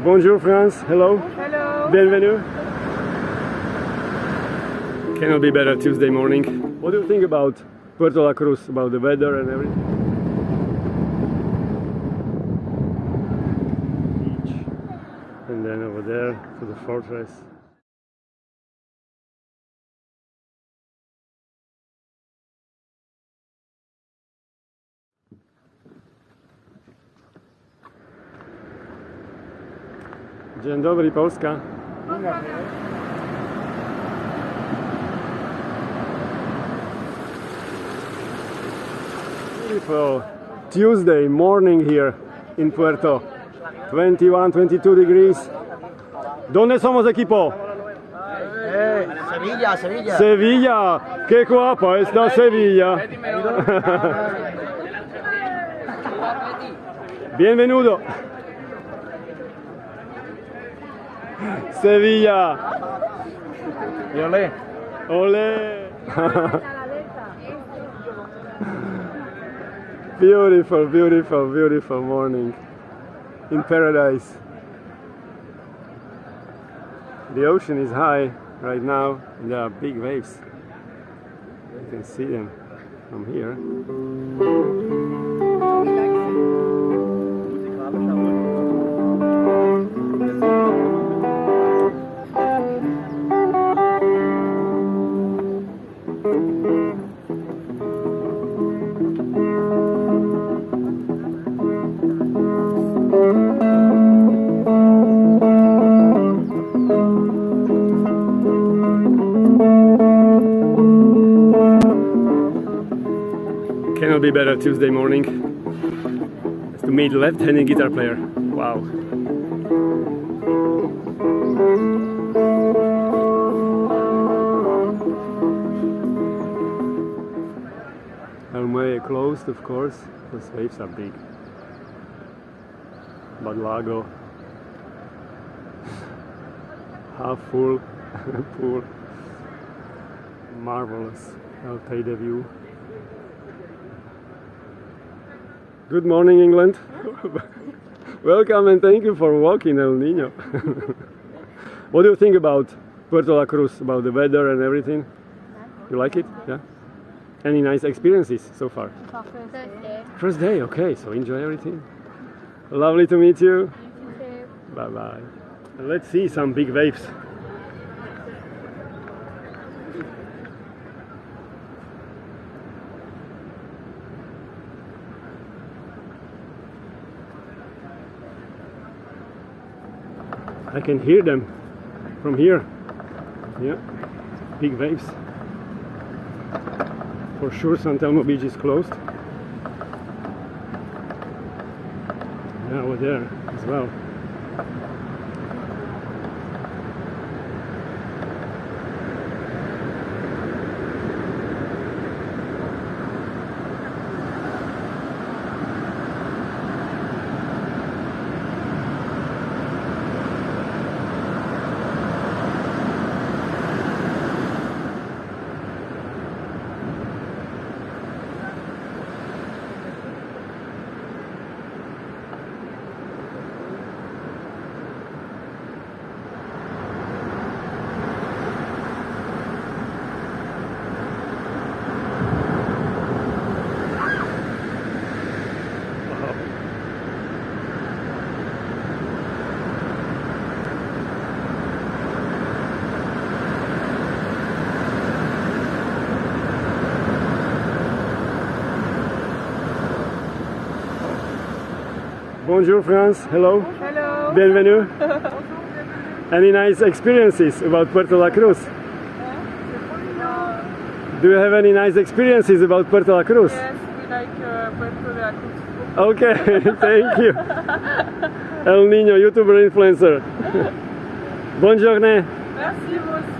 Bonjour France, hello. Hello. Bienvenue. Cannot be better Tuesday morning. What do you think about Puerto La Cruz, about the weather and everything? Beach. And then over there to the fortress. Dzień dobry, Polska. Beautiful Tuesday morning here in Puerto. 21, 22 degrees. ¿Dónde somos, equipo? Sevilla, Sevilla. Sevilla. Qué guapa está Sevilla. Bienvenido. Sevilla. Y olé. Ole. Beautiful, beautiful, beautiful morning in paradise. The ocean is high right now and there are big waves. You can see them from here. Cannot be better Tuesday morning. It's to meet left-handed guitar player. Wow. Helmway closed, of course, because waves are big. But Lago half full pool. Marvelous. I'll take the view. Good morning, England. Welcome and thank you for walking, El Niño. What do you think about Puerto La Cruz, about the weather and everything? You like it? Yeah? Any nice experiences so far? First day. First day, okay, so enjoy everything. Lovely to meet you. Bye bye. Let's see some big waves. I can hear them from here. Yeah, big waves. For sure San Telmo beach is closed. Yeah, over there as well. Bonjour France, hello. Hello. Bienvenue. Any nice experiences about Puerto La Cruz? Do you have any nice experiences about Puerto La Cruz? Yes, we like Puerto La Cruz. Okay, thank you. El Niño, YouTuber influencer. Bonne journée. Merci, vous aussi.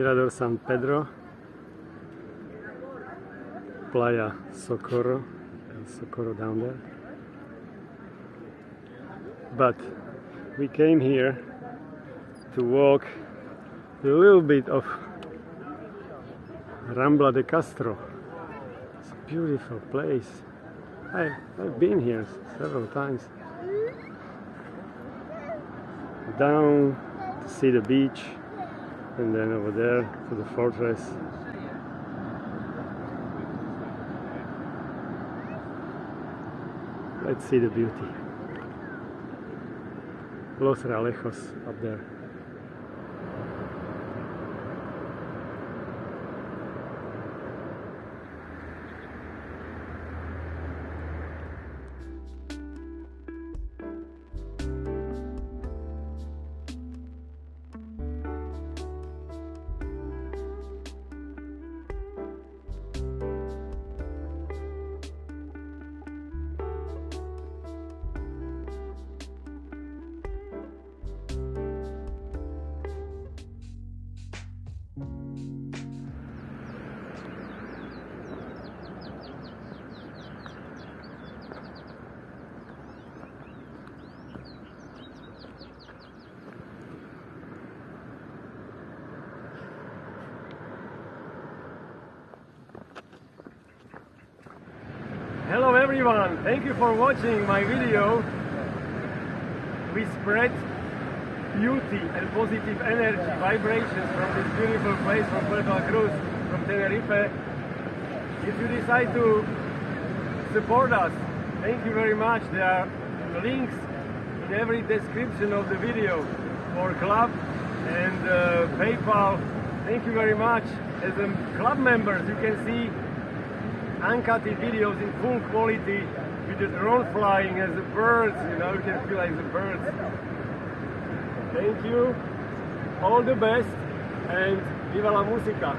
Mirador San Pedro, Playa Socorro, El Socorro down there. But we came here to walk a little bit of Rambla de Castro. It's a beautiful place. I've been here several times. Down to see the beach, and then over there to the fortress. Let's see the beauty. Los Realejos up there. Hello everyone, thank you for watching my video. We spread beauty and positive energy, vibrations from this beautiful place from Puerto, Cruz, from Tenerife. If you decide to support us, thank you very much. There are links in every description of the video for club and PayPal. Thank you very much. As a club members, you can see uncutted videos in full quality with the drone flying as the birds, you know, you can feel like the birds. Thank you, all the best, and viva la música!